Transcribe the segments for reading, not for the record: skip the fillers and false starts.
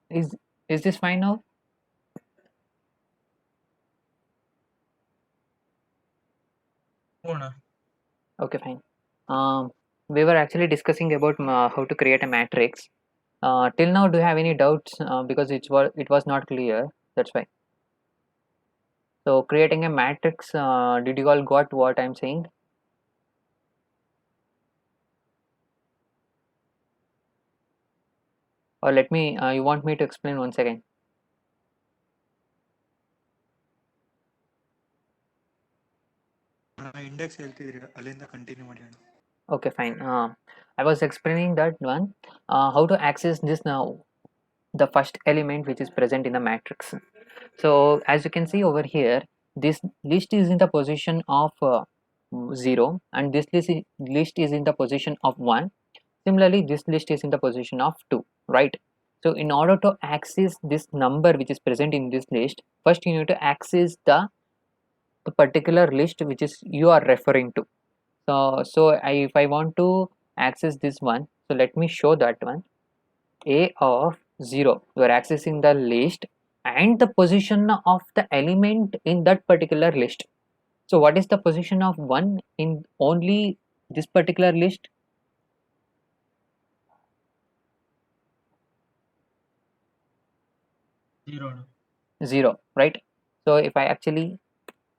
Is this fine now? Okay, fine. We were actually discussing about how to create a matrix. Till now, do you have any doubts? Because it was not clear. That's why. So creating a matrix. Did you all got what I'm saying? Or let me. You want me to explain once again? Index ಹೇಳ್ತಿದ್ರಿ ಅಲ್ಲಿಂದ continue ಮಾಡಿ ಅಣ್ಣ. Okay, fine. I was explaining that one. How to access this now? The first element which is present in the matrix. So as you can see over here, this list is in the position of 0, and this list is in the position of 1. Similarly, this list is in the position of 2, right? So in order to access this number which is present in this list, first you need to access the particular list which is you are referring to. If I want to access this one, so let me show that one. A of 0, you are accessing the list and the position of the element in that particular list. So what is the position of 1 in only this particular list? 0, right? So if I actually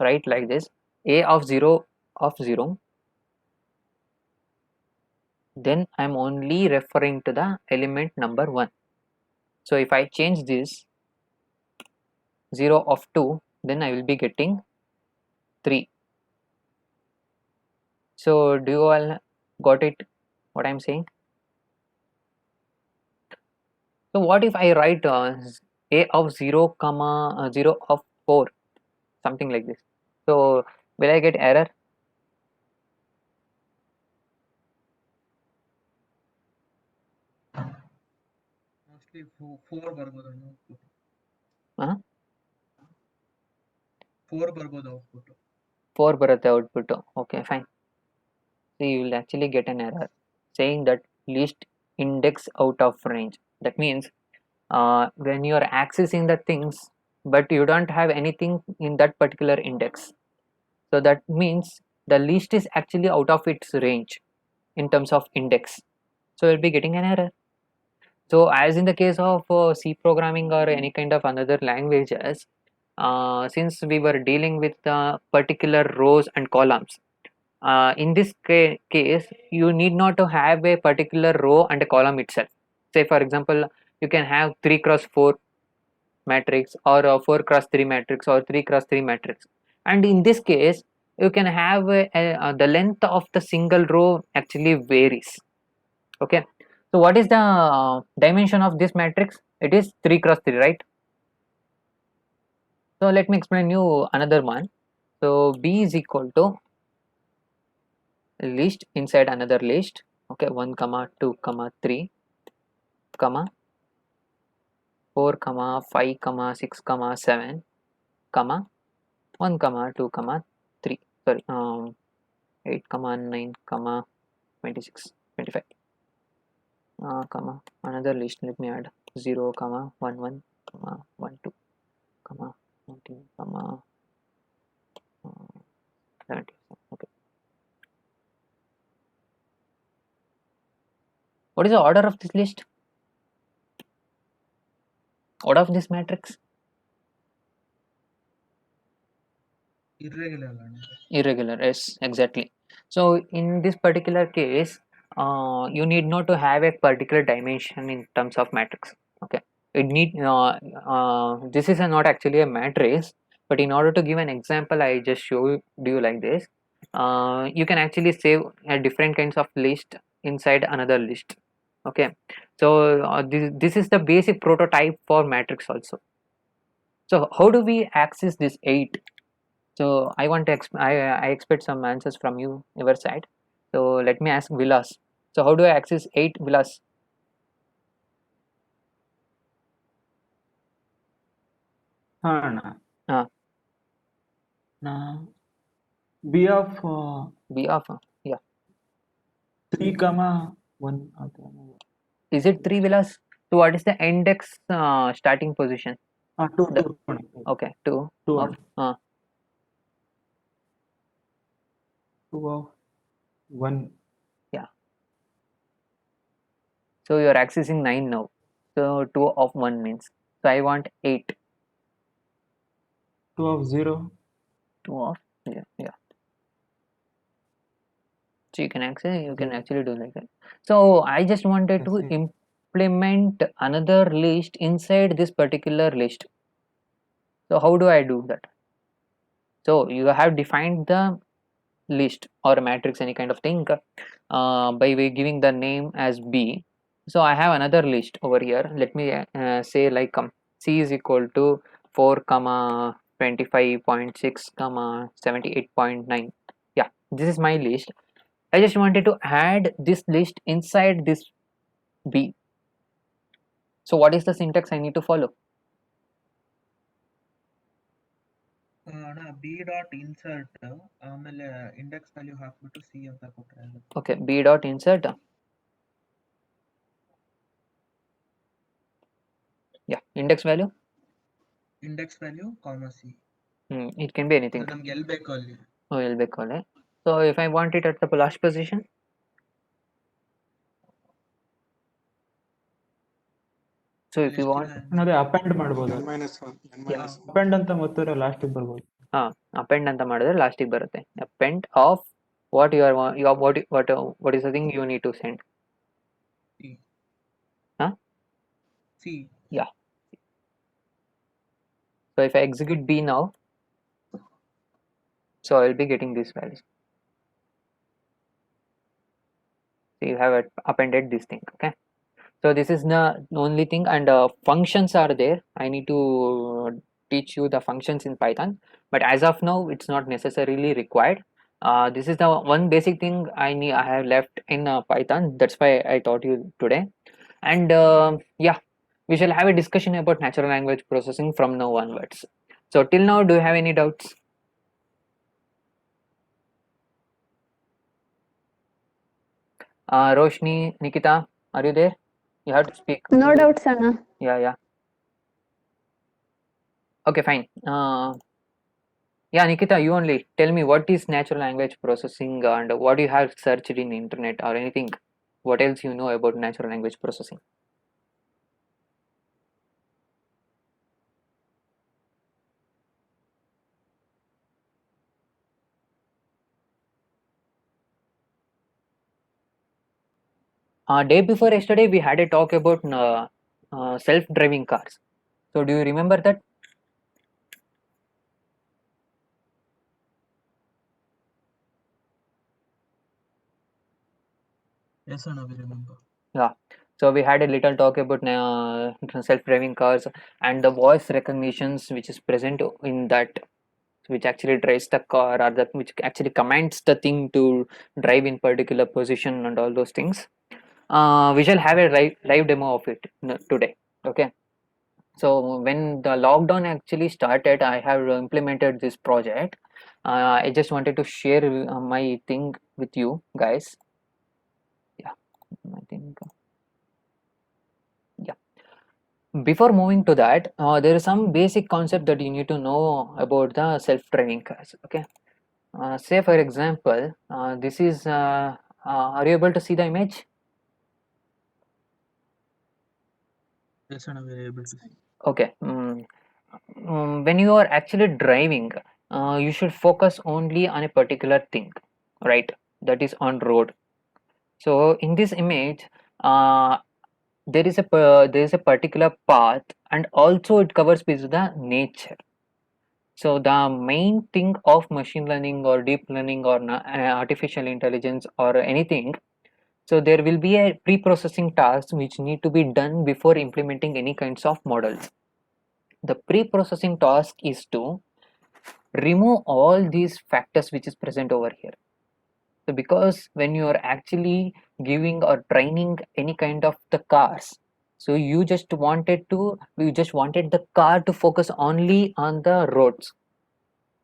write like this, A of 0 of 0, then I'm only referring to the element number 1. So if I change this 0 of 2, then I will be getting 3. So do you all got it what I'm saying? So what if I write A of 0 comma 0 of 4, something like this? So will I get error? Mostly 4 ಬರ್ಬೋದು ಅಣ್ಣ. Huh? 4 ಬರ್ಬೋದು output. 4 ಬರುತ್ತೆ output. Okay, fine. So you will actually get an error saying that list index out of range. That means when you are accessing the things but you don't have anything in that particular index, so that means the list is actually out of its range in terms of index, so you'll be getting an error. So as in the case of C programming or any kind of another languages, since we were dealing with particular rows and columns, in this case you need not to have a particular row and a column itself. Say for example, you can have 3 cross 4 matrix, or 4 cross 3 matrix, or 3 cross 3 matrix, and in this case you can have the length of the single row actually varies. Okay, so what is the dimension of this matrix? It is 3 cross 3, right? So let me explain you another one. So B is equal to list inside another list. Okay, 1 comma 2 comma 3 comma 4 comma 5 comma 6 comma 7 comma 1 comma 2 comma 3, sorry, 8 comma 9 comma 26 25, comma another list. Let me add 0 comma 1 1 comma 1 2 comma 19 comma 70. Okay, what is the order of this list, order of this matrix? Irregular ಅಣ್ಣ. Irregular, yes, exactly. So in this particular case, you need not to have a particular dimension in terms of matrix. Okay, it need this is not actually a matrix, but in order to give an example I just show you like this. You can actually save different kinds of list inside another list. Okay, so this is the basic prototype for matrix also. So how do we access this 8? So I want to I expect some answers from you, your side. So let me ask Vilas. So how do I access 8, Vilas? ಹಾ ಅಣ್ಣ. Uh, ನಾ B of B of yeah. 3, 1 Is it 3, Vilas? So what is the index starting position? Two, The- two, ಅಣ್ಣ. Okay, 2 Two of ಅಣ್ಣ. 2 of 1. so you're accessing 9 now. So 2 of 1 means. So I want 8. 2 of 0. 2 of yeah. So you can actually do like that. So I just wanted to Yes, yes. implement another list inside this particular list. So how do I do that? So you have defined the list or a matrix, any kind of thing, by giving the name as B. So I have another list over here. Let me say like C is equal to 4 comma 25.6 comma 78.9. Yeah, this is my list. I just wanted to add this list inside this B. So what is the syntax I need to follow? ಅಣ್ಣ B dot insert ಆಮೇಲೆ index value ಹಾಕ್ಬಿಟ್ಟು C ಅಂತ ಕೊಟ್ರೆ ಆಗುತ್ತೆ. Okay, B dot insert. Yeah, index value. Index value ಕಾಮ C. It can be anything. ನಮ್ಗೆ ಎಲ್ಲಿ ಬೇಕು ಅಲ್ಲಿ. Oh, it'll be called. So if I want it at the last position, so if you want ಅದೇ append ಮಾಡ್ಬೋದು. Yeah. Append ಅಂತ ಮತ್ತೊಂದು ಲಾಸ್ಟಿಗೆ ಬರ್ಬೋದು. append ಅಂತ ಮಾಡಿದ್ರೆ ಲಾಸ್ಟಿಗೆ ಬರುತ್ತೆ. Append of what you are what is the thing you need to send. C. So if I execute B now, so I will be getting these values. So you have appended this thing. Okay, so this is the only thing, and functions are there. I need to teach you the functions in Python, but as of now it's not necessarily required. This is the one basic thing I have left in Python. That's why I taught you today. And yeah, we shall have a discussion about natural language processing from now onwards. So till now, do you have any doubts? Roshni, Nikita, are you there? You have to speak. No doubts, Anna. Yeah. Okay, fine. Yeah, Nikita, you only tell me what is natural language processing and what you have searched in internet or anything. What else you know about natural language processing? Day before yesterday, we had a talk about self-driving cars. So do you remember that? Yes, Anna, we remember. So we had a little talk about self-driving cars and the voice recognitions which is present in that, which actually drives the car, or that which actually commands the thing to drive in particular position and all those things. We shall have a live demo of it today. Okay. So when the lockdown actually started, I have implemented this project. I just wanted to share my thing with you guys. Yeah, I think. Yeah. Before moving to that, there is some basic concept that you need to know about the self-driving cars. Okay. Say for example, this is. Are you able to see the image? Yes, Anna, we are able to see. Okay. When you are actually driving, you should focus only on a particular thing, right? That is on road. So in this image, there is a particular path, and also it covers with the nature. So the main thing of machine learning or deep learning or artificial intelligence or anything, so there will be a pre-processing task which need to be done before implementing any kinds of models. The pre-processing task is to remove all these factors which is present over here. So because when you are actually giving or training any kind of the cars, so you just wanted the car to focus only on the roads.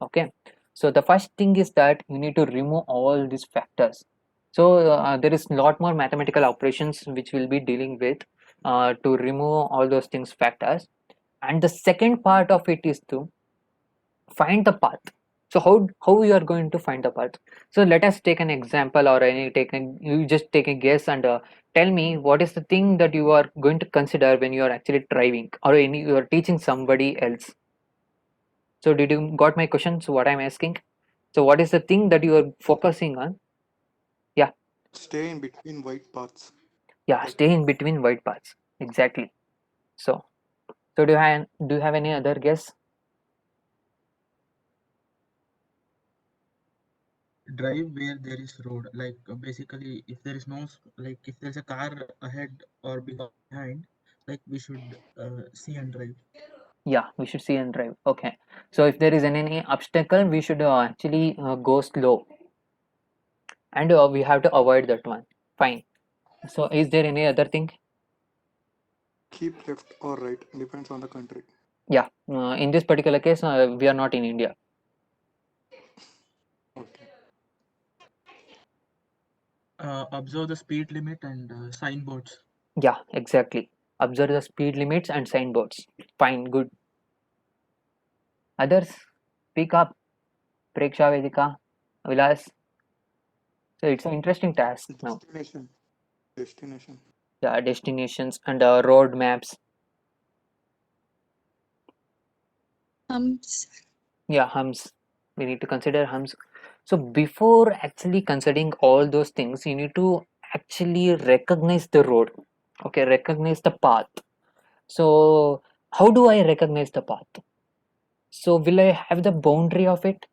Okay, so the first thing is that you need to remove all these factors. So there is a lot more mathematical operations which we'll be dealing with. to remove all those things factors. And the second part of it is to find the path. So how you are going to find the path? So let us take an example, or you just take a guess and tell me what is the thing that you are going to consider when you are actually driving, or you are teaching somebody else. So did you got my question? So what I'm asking, so what is the thing that you are focusing on? Yeah. Stay in between white paths. Yeah, Like stay in between white paths. Exactly. So do you have any other guess? Drive where there is road. Like basically, if there is no like if there's a car ahead or behind, like we should see and drive. Yeah, we should see and drive. Okay. So if there is any obstacle, we should actually go slow, and we have to avoid that one. Fine. So is there any other thing? keep left or right, depends on the country. Yeah. In this particular case, we are not in India. Okay. Observe the speed limit and signboards. Yeah, exactly. Observe the speed limits and signboards. Fine. Good. Others, speak up. Preksha, Vedika, Vilas. So it's an interesting task now. Destination. Destination. Yeah, destinations and road maps. Yeah, hums. We need to consider hums. So before actually considering all those things, you need to actually recognize the road. Okay, recognize the path. So how do I recognize the path? So will I have the boundary of it?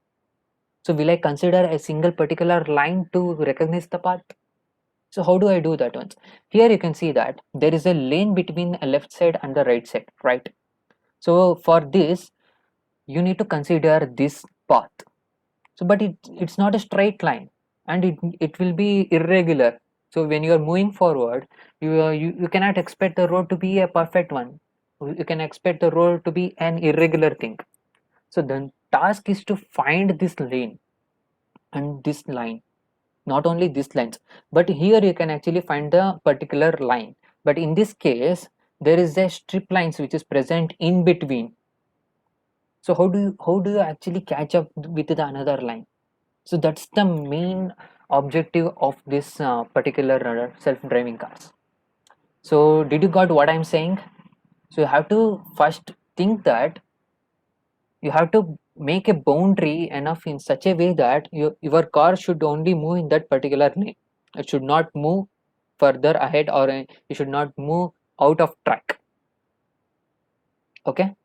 So will I consider a single particular line to recognize the path? So how do I do that once? Here you can see that there is a lane between a left side and the right side, right? So for this, you need to consider this path. So but it's not a straight line, and it will be irregular. So when you are moving forward, you cannot expect the road to be a perfect one. You can expect the road to be an irregular thing. So the task is to find this lane and this line, not only this lines, but here you can actually find the particular line. But in this case, there is a strip lines which is present in between. So how do you actually catch up with the another line? So that's the main objective of this particular self-driving cars. So did you got what I'm saying? So you have to first think that you have to make a boundary enough in such a way that your car should only move in that particular lane. It should not move further ahead, or you should not move out of track. Okay.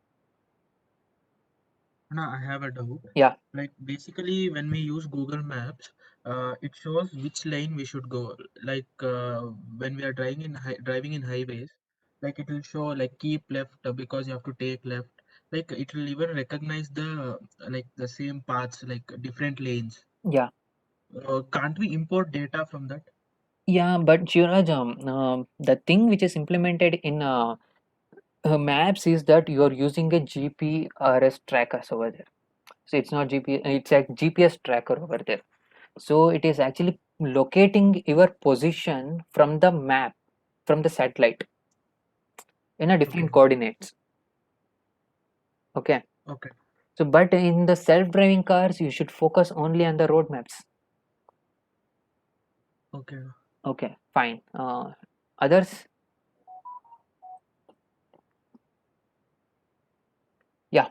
Now I have a doubt. Yeah. Like basically, when we use Google Maps, it shows which lane we should go. Like when we are driving in highways, like it will show like keep left because you have to take left. Like it will even recognize like the same paths, like different lanes. Yeah. Can't we import data from that? Yeah, but Shiraj, the thing which is implemented in maps is that you are using a GPRS trackers over there. So it's not GP, it's a GPS tracker over there. So it is actually locating your position from the map, from the satellite, in a different Okay. coordinates. Okay. Okay. So but in the self-driving cars, you should focus only on the road maps. Okay. Okay, fine. Others? Yeah.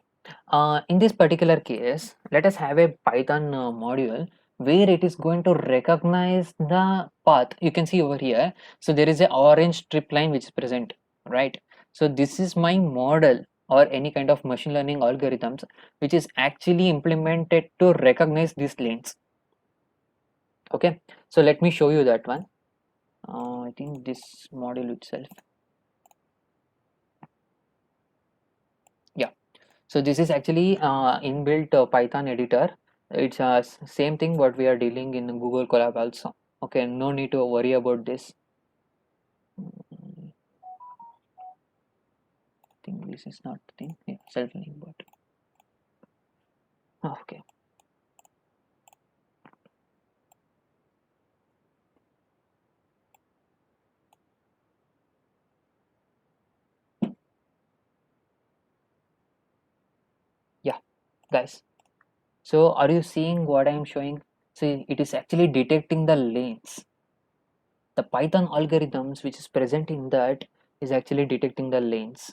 In this particular case, let us have a Python module where it is going to recognize the path. You can see over here. So there is a orange strip line which is present, right? So this is my model, or any kind of machine learning algorithms which is actually implemented to recognize these lanes. Okay. So let me show you that one. I think this module itself. Yeah. So this is actually inbuilt Python editor. It's same thing what we are dealing in Google Colab also. Okay, no need to worry about this. I think this is not the thing. Yeah, self-learning bot. Okay. guys. So are you seeing what I am showing? See, it is actually detecting the lanes. The Python algorithms which is present in that is actually detecting the lanes.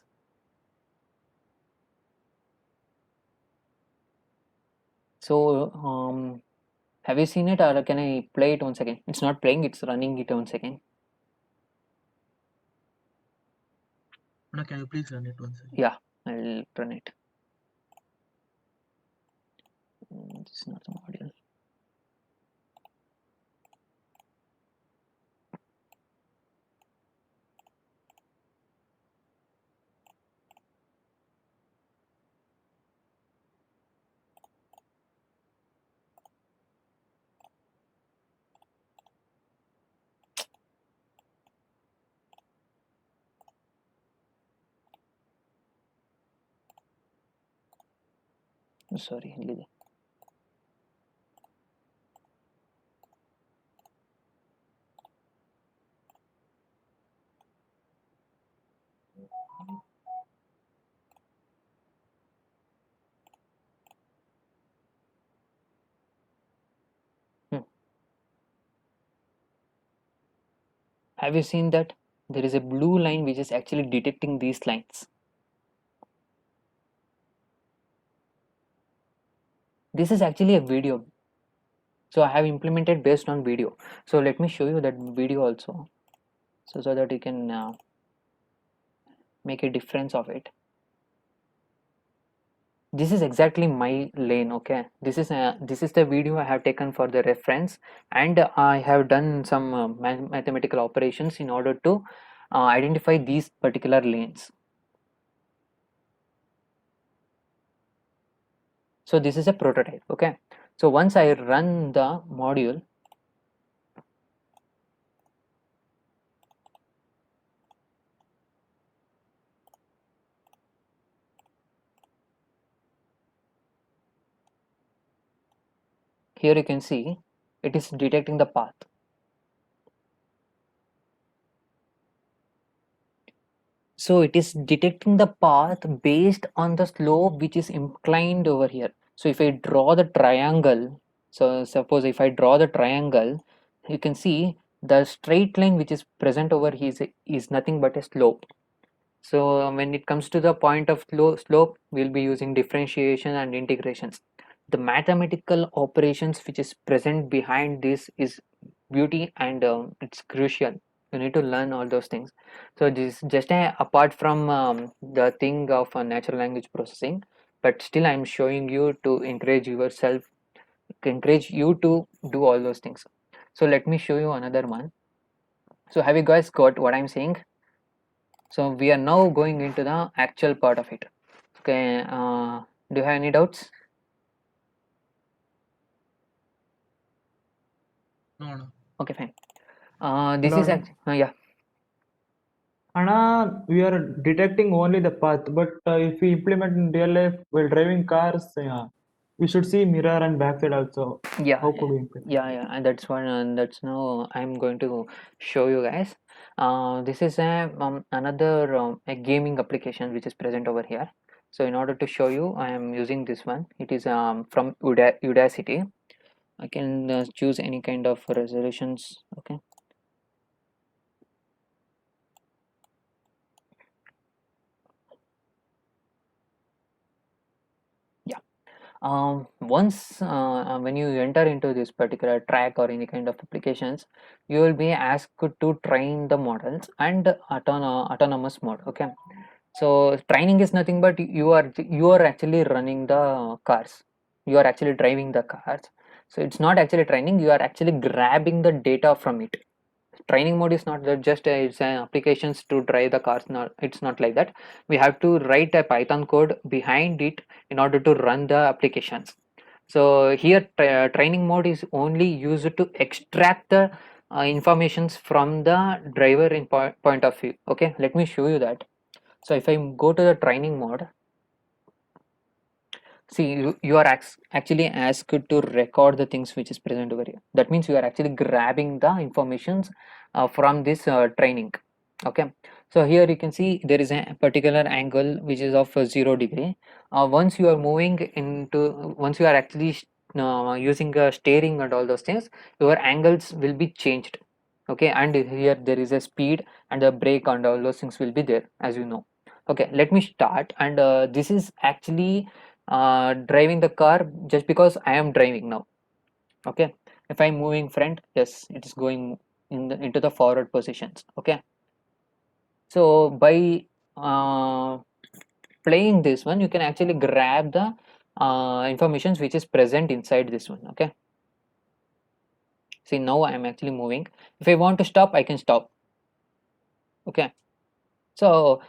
So have you seen it, or can I play it once again? It's not playing, it's running it once again. No, can you please run it once again? Yeah, I'll run it. This is not the module. Sorry, ಇಲ್ಲಿದೆ. Have you seen that? There is a blue line which is actually detecting these lines. This is actually a video. So I have implemented based on video. So let me show you that video also. So that you can make a difference of it. This is exactly my lane. Okay, this is the video I have taken for the reference, and I have done some mathematical operations in order to identify these particular lanes. So this is a prototype. Okay, so once I run the module, here you can see it is detecting the path. So it is detecting the path based on the slope which is inclined over here. So if I draw the triangle, so suppose if I draw the triangle, you can see the straight line which is present over here is nothing but a slope. So when it comes to the point of slope, we'll be using differentiation and integrations. The mathematical operations which is present behind this is beauty, and it's crucial. You need to learn all those things. So this is just apart from the thing of natural language processing, but still I'm showing you to encourage yourself, encourage you to do all those things. So let me show you another one. So have you guys got what I'm saying? So we are now going into the actual part of it. Okay, do you have any doubts? No. Okay, fine. This is Hello. yeah. Anna, we are detecting only the path, but if we implement in real life while driving cars, we should see mirror and backside also. Yeah, How could we implement? yeah, and that's one, and that's now I'm going to show you guys. This is another a gaming application which is present over here. So in order to show you, I am using this one. It is from Udacity. I can choose any kind of resolutions. Okay. Yeah. Once when you enter into this particular track or any kind of applications, you will be asked to train the models and autonomous mode. Okay, so training is nothing but you are actually running the cars, you are actually driving the cars. So it's not actually training, you are actually grabbing the data from it. Training mode is not that just it's applications to drive the cars. Not, it's not like that. We have to write a Python code behind it in order to run the applications. So here training mode is only used to extract the informations from the driver in point of view. Okay, let me show you that. So if I go to the training mode, see you are actually asked to record the things which is present over here. That means you are actually grabbing the informations from this training. Okay, so here you can see there is a particular angle which is of 0 degree. Once you are moving into, once you are actually using a steering and all those things, your angles will be changed. Okay, and here there is a speed and a brake and all those things will be there, as you know. Okay, let me start, and this is actually driving the car just because I am driving now. Okay, if I'm moving front, yes, it is going into the forward positions. Okay, so by uh, playing this one, you can actually grab the informations which is present inside this one. Okay, see, now I am actually moving. If I want to stop, I can stop. Okay, so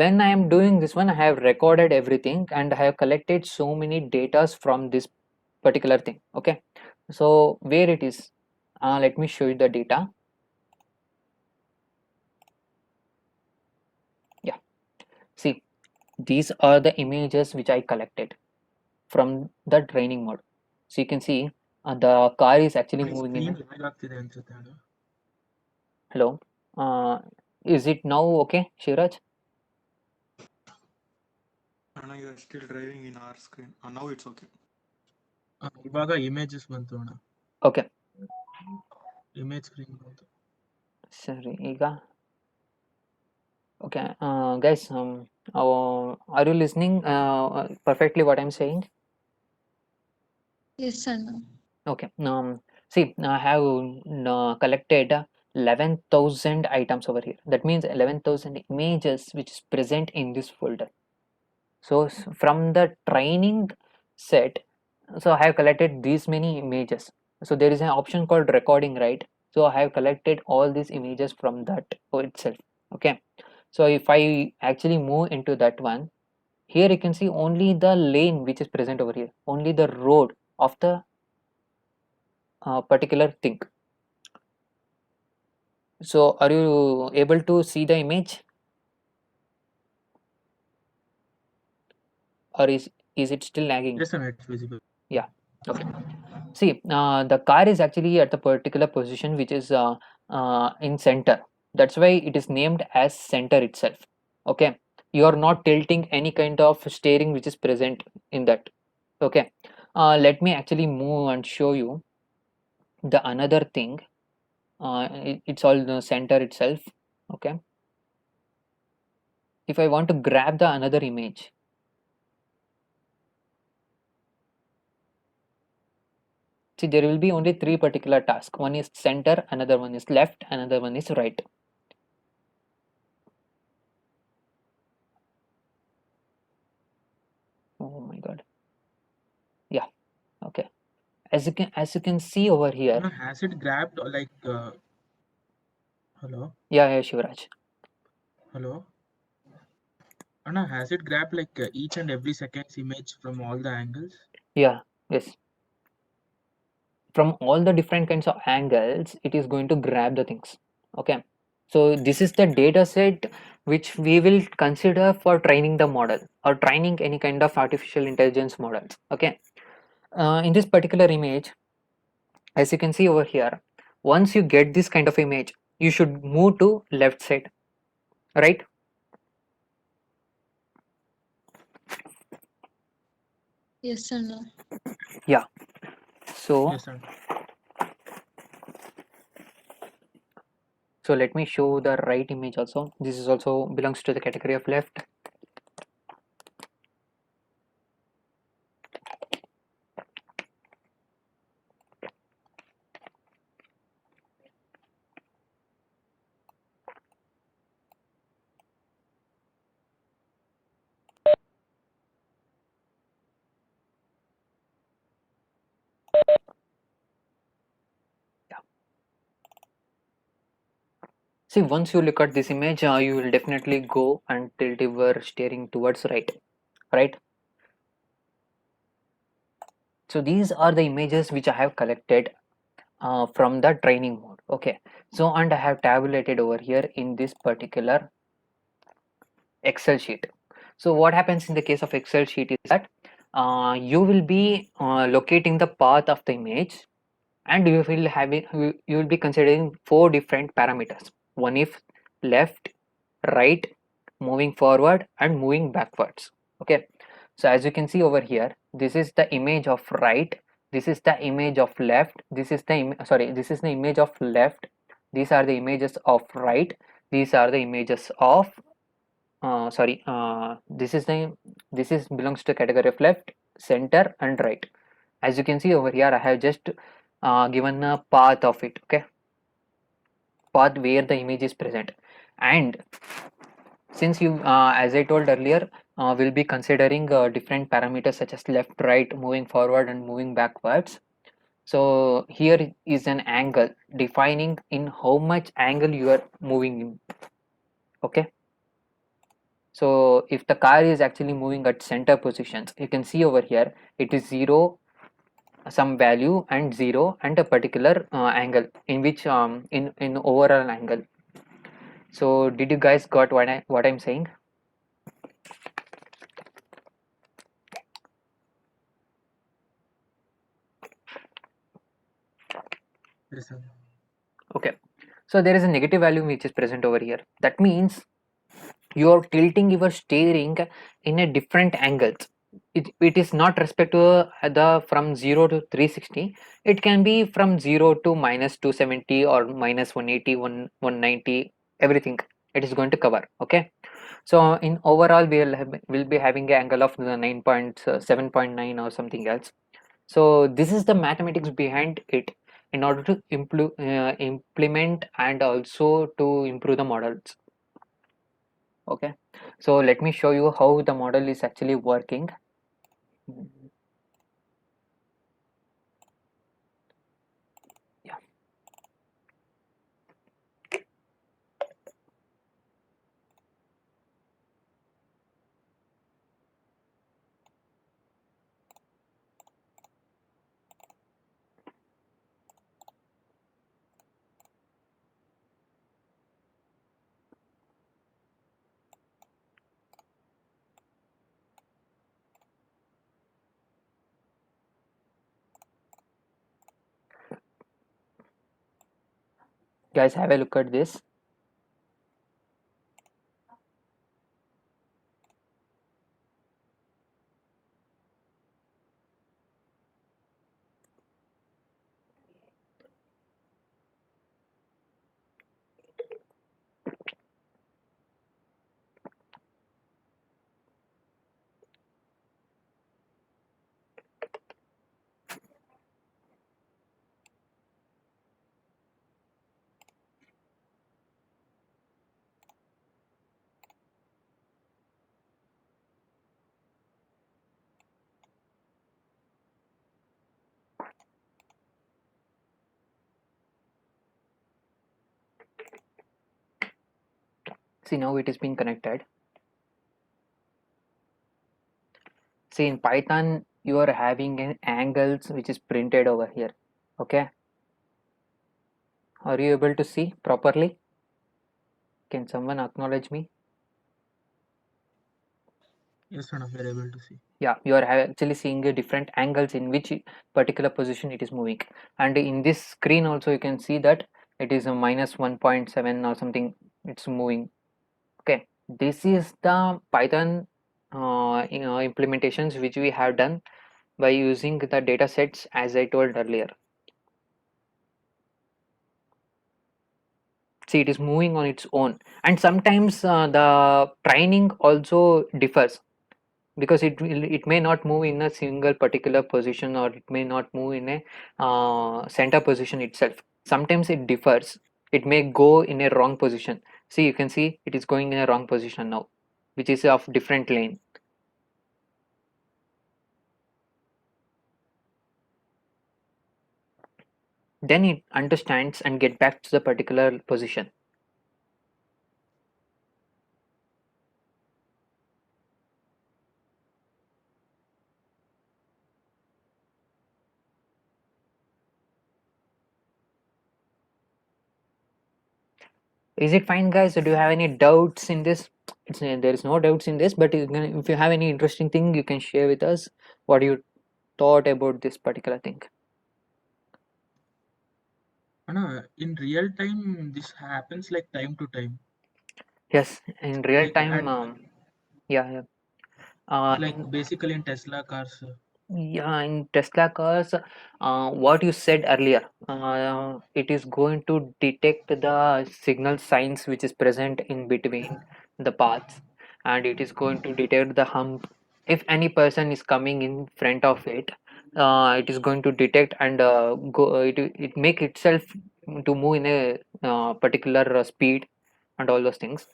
when I am doing this one, I have recorded everything and I have collected so many datas from this particular thing. Okay, so where it is, let me show you the data. Yeah, see, these are the images which I collected from the training mode. So you can see the car is actually My moving in screen a, lag ಆಗ್ತಿದೆ ಅನ್ಸುತ್ತೆ ಅಣ್ಣ. hello, uh, is it now okay, Shivraj? Anna, you are still driving in our screen. Now it's okay. ಇವಾಗ images ಬಂತು ಅಣ್ಣ. Okay, image screen ಬಂತು. sorry, ಈಗ okay, guys, are you listening perfectly what I'm saying? Yes, Anna. Okay, see, I have collected 11,000 items over here. That means 11,000 images which is present in this folder. So from the training set, so I have collected these many images. So there is an option called recording, right? So I have collected all these images from that itself. Okay, so if I actually move into that one, here you can see only the lane which is present over here, only the road of the particular thing. So are you able to see the image, or is it still lagging? Yes ಅಣ್ಣ, it's visible. Yeah, okay. See, the car is actually at the particular position which is in center. That's why it is named as center itself. Okay, you are not tilting any kind of steering which is present in that. Okay, let me actually move and show you the another thing. It's all the center itself. Okay, if I want to grab the another image, see, there will be only three particular tasks. One is center, another one is left, another one is right. Oh my god. Yeah, okay. As you can see over here. ಅಣ್ಣ, has it grabbed like hello Yeah, Shivraj. hello ಅಣ್ಣ, has it grabbed like each and every second's image from all the angles? Yeah, yes. From all the different kinds of angles, it is going to grab the things. Okay, so this is the data set which we will consider for training the model or training any kind of artificial intelligence models. Okay, in this particular image, as you can see over here, once you get this kind of image, you should move to left side, right? Yes, Anna. Yeah, so Yes ಅಣ್ಣ. so let me show the right image also. This is also belongs to the category of left. See, once you look at this image, you will definitely go and tilt your steering towards right? So these are the images which I have collected from the training mode. Okay, so and I have tabulated over here in this particular Excel sheet. So what happens in the case of Excel sheet is that you will be locating the path of the image, and you will be considering four different parameters. One is left, right, moving forward and moving backwards. Okay, so as you can see over here, this is the image of right, this is the image of left, this is the this is the image of left, these are the images of right, these are the images of this is belongs to category of left, center and right. As you can see over here, I have just given a path of it. Okay, path where the image is present. And since you as I told earlier, we'll be considering different parameters such as left, right, moving forward and moving backwards. So here is an angle defining in how much angle you are moving in. Okay, so if the car is actually moving at center positions, you can see over here it is 0, some value and 0 and a particular angle in which in overall angle. So did you guys got what I'm saying? Yes, sir. Okay, so there is a negative value which is present over here. That means you are tilting your steering in a different angles. It is not respect to the from 0 to 360. It can be from 0 to minus 270 or minus 180, 190, everything it is going to cover. Okay, so in overall we'll be having an angle of the 9.7.9 or something else. So this is the mathematics behind it in order to implement and also to improve the models. Okay, so let me show you how the model is actually working. Yeah, guys, have a look at this. See, now it is being connected. See, in Python you are having an angles which is printed over here. Okay, are you able to see properly? Can someone acknowledge me? Yes, madam, we are able to see. Yeah, you are actually seeing a different angles in which particular position it is moving. And in this screen also you can see that it is a minus 1.7 or something, it's moving. Okay, this is the Python implementations which we have done by using the data sets as I told earlier. See, it is moving on its own, and sometimes the training also differs, because it may not move in a single particular position, or it may not move in a center position itself. Sometimes it differs, it may go in a wrong position. See, you can see it is going in a wrong position now, which is of different lane. Then it understands and get back to the particular position. Is it fine, guys? Do you have any doubts in this? There is no doubts in this, but if you have any interesting thing, you can share with us what you thought about this particular thing. Anna, in real time, this happens like time to time. Yes, in real Like, time. and Yeah. like basically in Tesla cars. Yeah, in Tesla cars, what you said earlier, it is going to detect the signal signs which is present in between the paths, and it is going to detect the hump. If any person is coming in front of it, it is going to detect and it make itself to move in a particular speed and all those things.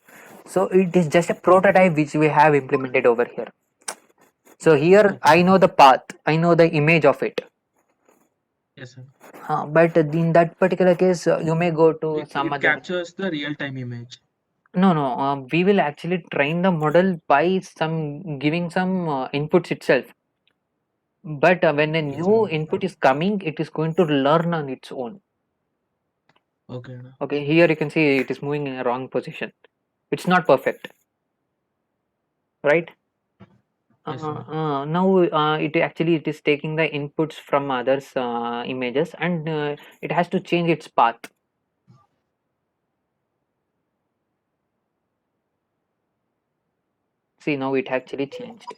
So it is just a prototype which we have implemented over here. So here Okay. I know the path, I know the image of it. Yes, sir. But in that particular case, you may go to some It other. captures the real-time image. No. We will actually train the model by some giving some inputs itself. But when a Okay, new sir. input is coming, it is going to learn on its own. Okay. Okay, here you can see it is moving in a wrong position. It's not perfect, right? Yes, sir. Now it is taking the inputs from others images, and it has to change its path. See, now it actually changed.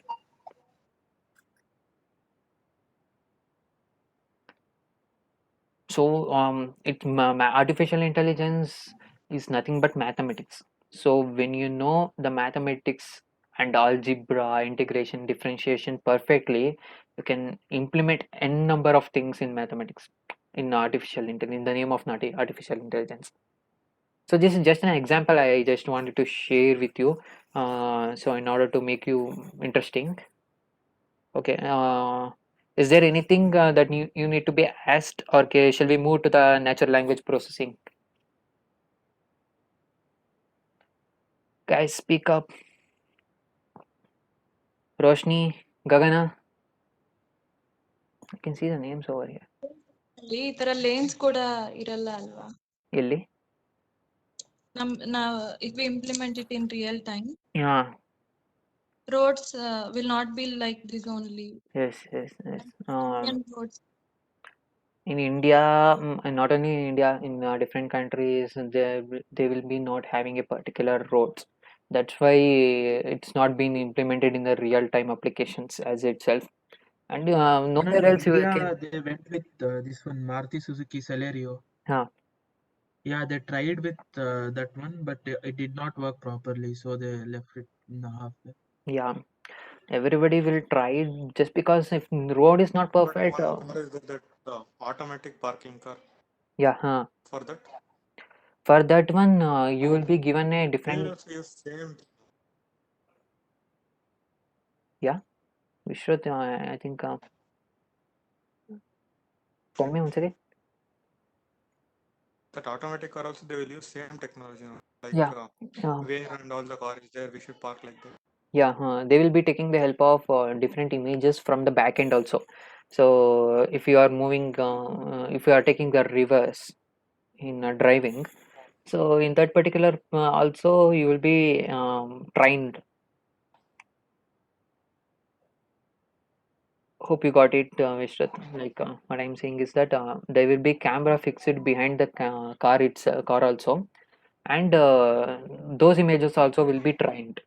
So artificial intelligence is nothing but mathematics. So when you know the mathematics and algebra, integration, differentiation perfectly, you can implement n number of things in mathematics, in artificial intelligence, in the name of artificial intelligence. So this is just an example I just wanted to share with you. So in order to make you interesting, okay. Is there anything that you need to be asked, or shall we move to the natural language processing? Guys, speak up. Roshni, Gagana. I can see the names over here. ಈ ತರ lanes ಕೂಡ ಇರಲ್ಲ ಅಲ್ವಾ ಎಲ್ಲಿ? ನಾವು if we implement it in real time, Yeah. roads will not be like this only. Yes. And roads. In India, and not only in India, in different countries, they will be not having a particular roads. That's why it's not been implemented in the real time applications as itself. And And nowhere in else you India, can. they went with this one, Maruti Suzuki Celerio. Huh. Yeah, they tried with that one, but it did not work properly, so they left it in the halfway. Yeah. Everybody will try it just because if road is not But perfect. one car is that automatic parking car. Yeah. For that, For that one, you will be given a they different. also use same. Yeah. Vishwat, I think. For me, once again. That automatic car also they will use same technology. Like Yeah. where and all the car is there, we should park like that. Yeah. They will be taking the help of different images from the back end also. So if you are moving, if you are taking the reverse in driving, so in that particular also you will be trained. Hope you got it, Vishrat. Like what I'm saying is that there will be camera fixed behind the car also, and those images also will be trained.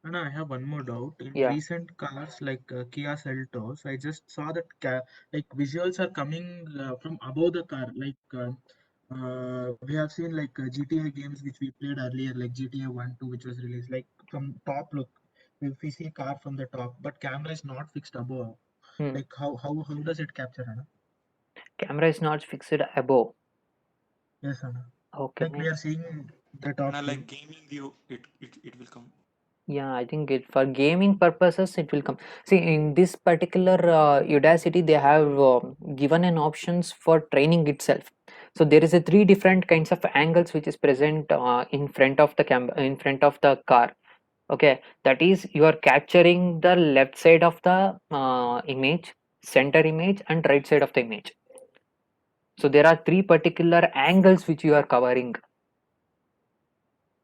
And I have one more doubt. In Yeah. recent cars like Kia Seltos, I just saw that like visuals are coming from above the car. Like we have seen like GTA games which we played earlier, like GTA 1, 2, which was released. Like from top look, if we see a car from the top, but camera is not fixed above. Like how does it capture, Anna? Camera is not fixed above. Yes, Anna. Okay. Like we are seeing the top And view. like gaming view, it will come. Yeah, I think for gaming purposes it will come. See, in this particular Udacity, they have given an options for training itself. So there is a three different kinds of angles which is present in front of the in front of the car. Okay, that is you are capturing the left side of the image, center image, and right side of the image. So there are three particular angles which you are covering,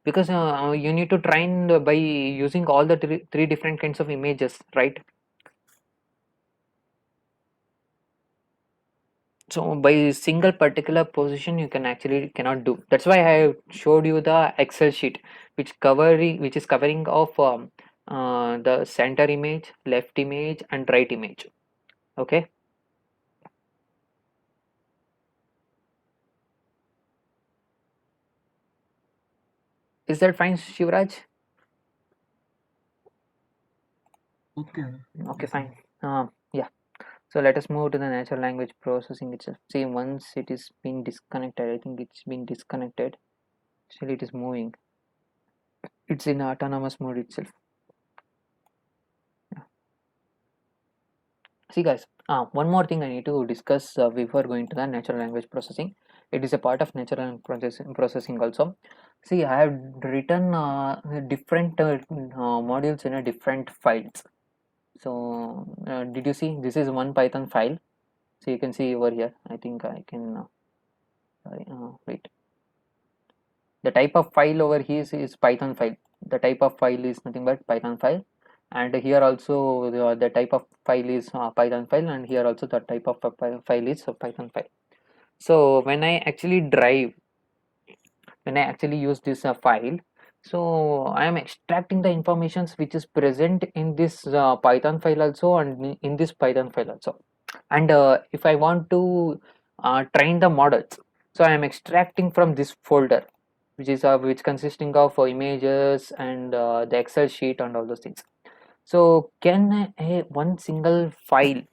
because you need to train by using all the three different kinds of images, right? So by single particular position you can actually cannot do. That's why I showed you the Excel sheet which is covering of the center image, left image and right image. Okay. Is that fine, Shivraj? Okay. Okay, fine. Yeah. So let us move to the natural language processing itself. See, once it is been disconnected, I think it's been disconnected. Still, it is moving. It's in autonomous mode itself. Yeah. See, guys. One more thing I need to discuss before going to the natural language processing. It is a part of natural language processing also. See, I have written different modules in a different files. So, did you see? This is one Python file. So you can see over here. I think I can. Sorry, wait. The type of file over here is Python file. The type of file is nothing but Python file, and here also the type of file is Python file, and here also the type of file is Python file. So when I actually use this file, so I am extracting the informations which is present in this Python file also and in this Python file also. And if I want to train the models, so I am extracting from this folder which consisting of images and the Excel sheet and all those things. So can one single file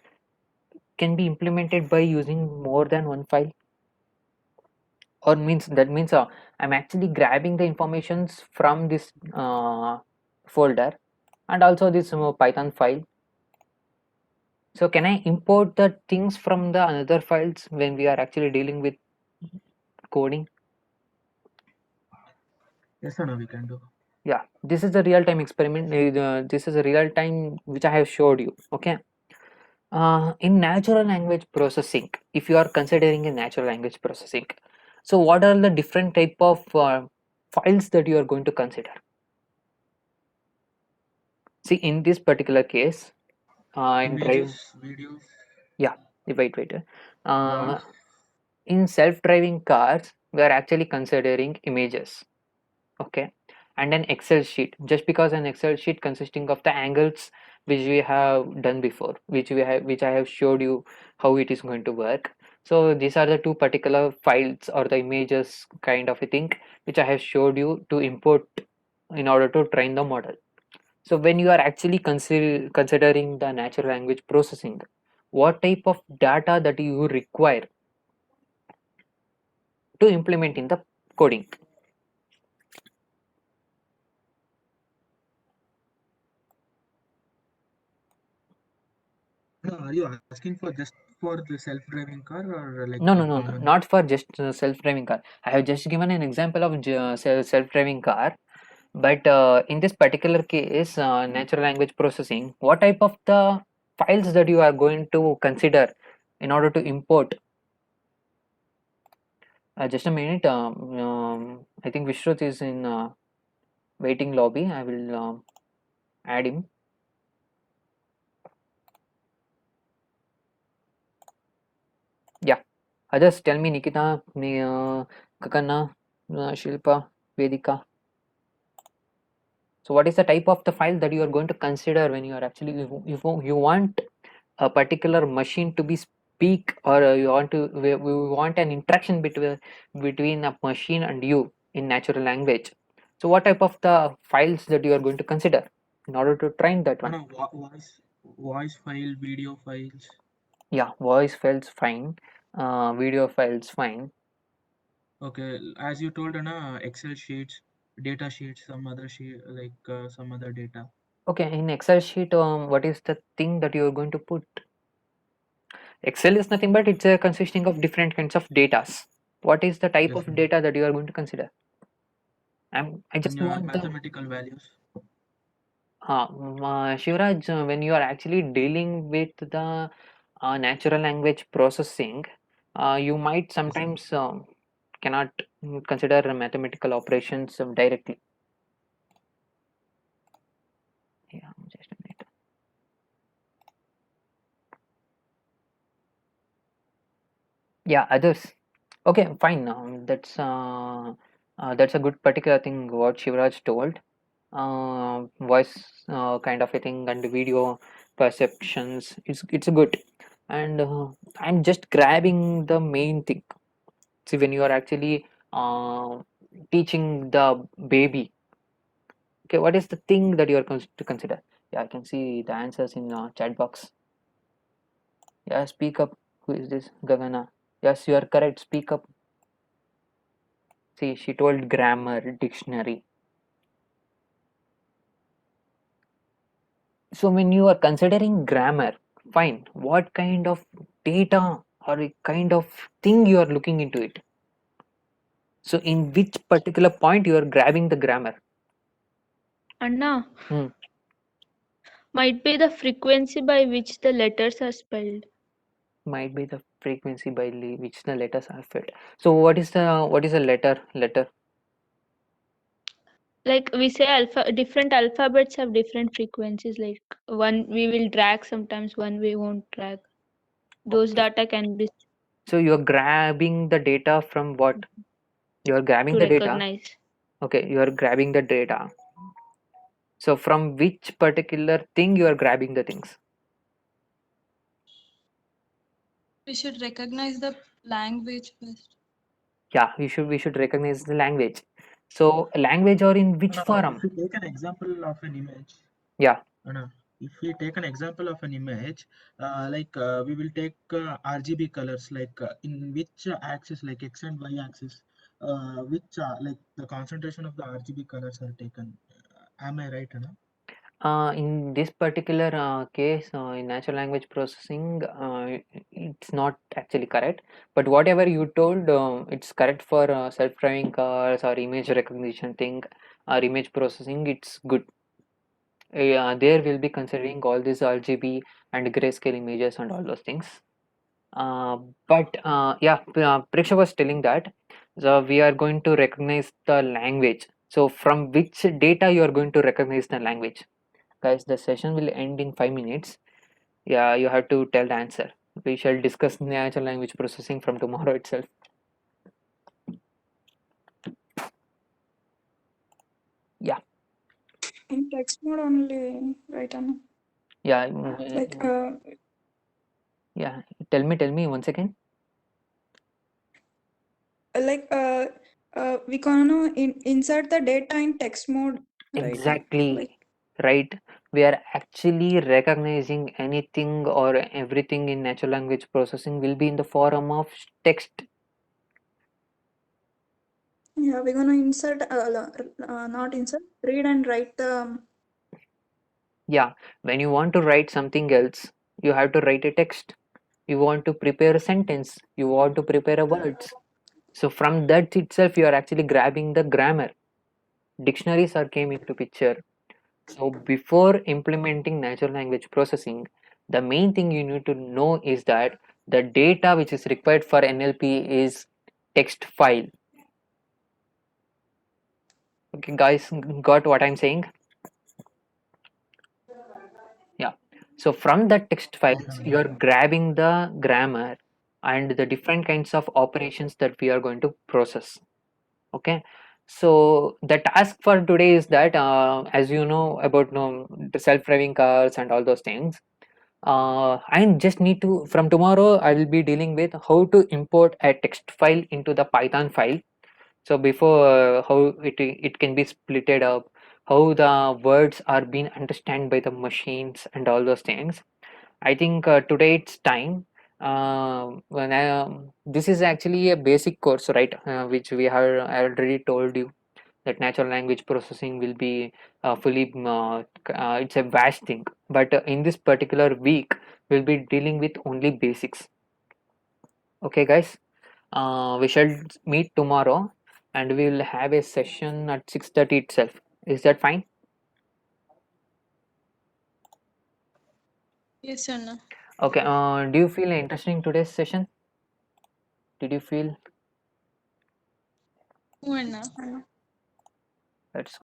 can be implemented by using more than one file, or means I'm actually grabbing the informations from this folder and also this Python file. So can I import the things from the another files when we are actually dealing with coding? Yes, Anna, we can do. Yeah, this is a real-time experiment. This is a real-time which I have showed you. Okay. In natural language processing, if you are considering a natural language processing, so what are the different type of files that you are going to consider? See, in this particular case, in drive, Images, videos, yeah, wait. voice. In self-driving cars, we are actually considering images. Okay, and an Excel sheet, just because an Excel sheet consisting of the angles which we have done before, which I have showed you how it is going to work. So these are the two particular files or the images kind of a thing which I have showed you to import in order to train the model. So when you are actually considering the natural language processing, what type of data that you require to implement in the coding? No, are you asking for just for the self-driving car or like No, common? not for just self-driving car. I have just given an example of self-driving car, but in this particular case, natural language processing, what type of the files that you are going to consider in order to import? Just a minute. I think Vishruth is in waiting lobby. I will add him. Yeah. Others, tell me, Nikita, Kakana, Shilpa, Vedika. So what is the type of the file that you are going to consider when you are actually you want a particular machine to be speak, or you want to we want an interaction between a machine and you in natural language. So what type of the files that you are going to consider in order to train that one? Anna, voice file, video files. Yeah, voice files fine, video files fine. Okay, as you told, Anna, Excel sheets, data sheets, some other sheet, like some other data. Okay, in Excel sheet, what is the thing that you are going to put? Excel is nothing but it's consisting of different kinds of datas. What is the type Yes, of Anna. data that you are going to consider? I And just want the mathematical values. Shivraj, when you are actually dealing with the natural language processing, you might Yes, Anna. sometimes cannot consider mathematical operations directly. Yeah, just a minute. Yeah, others. Okay, fine. That's a good particular thing what Shivraj told. Voice kind of a thing and video perceptions. It's good, and I'm just grabbing the main thing. See, when you are actually teaching the baby, okay, what is the thing that you are to consider? Yeah, I can see the answers in chat box. Yeah, speak up. Who is this? Gagana. Yes, you are correct. Speak up. See, she told grammar, dictionary. So when you are considering grammar, fine. What kind of data or a kind of thing you are looking into it? So in which particular point you are grabbing the grammar? Anna, Hmm. might be the frequency by which the letters are spelled. Might be the frequency by which the letters are filled. So what is the letter? Like we say, different alphabets have different frequencies. Like one we will drag sometimes, one we won't drag. Those Okay. data can be So you are grabbing the data from what? You are grabbing to the data. recognize. Okay, you are grabbing the data. So from which particular thing you are grabbing the things? We should recognize the language first. Yeah, we should recognize the language. So language or in which Anna, forum? if we take an example of an image, Yeah. Anna, if we take an example of an image, we will take RGB colors, in which axis, like X and Y axis, which like the concentration of the RGB colors are taken. Am I right, Anna? In this particular case, in natural language processing, it's not actually correct. But whatever you told, it's correct for self-driving cars or image recognition thing or image processing. It's good. There will be considering all these RGB and grayscale images and all those things. Preksha was telling that so we are going to recognize the language. So from which data you are going to recognize the language? Guys, the session will end in 5 minutes. Yeah, you have to tell the answer. We shall discuss natural language processing from tomorrow itself. Yeah. In text mode only, right, Anna? Yeah. Like, Yeah. Tell me once again. we gonna insert the data in text mode, right? Exactly. Like, Right. We are actually recognizing anything or everything in natural language processing will be in the form of text. yeah, we're gonna insert, not insert, read and write the. Yeah. When you want to write something else, you have to write a text. You want to prepare a sentence. You want to prepare a words. So from that itself, you are actually grabbing the grammar. Dictionaries are came into picture. So before implementing natural language processing, the main thing you need to know is that the data which is required for NLP is text file. Okay, guys, got what I'm saying? Yeah. So from the text files, you are grabbing the grammar and the different kinds of operations that we are going to process. Okay. So the task for today is that, as you know about the self-driving cars and all those things, I just need to, from tomorrow, I will be dealing with how to import a text file into the Python file. So before how it can be splitted up, how the words are being understood by the machines and all those things. I think today it's time. This is actually a basic course, right? Which we have I already told you that natural language processing will be fully. It's a vast thing, but in this particular week, we'll be dealing with only basics. Okay, guys. We shall meet tomorrow, and we will have a session at 6:30 itself. Is that fine? Yes, Anna. Okay. Do you feel interesting today's session? Did you feel? No, Anna. That's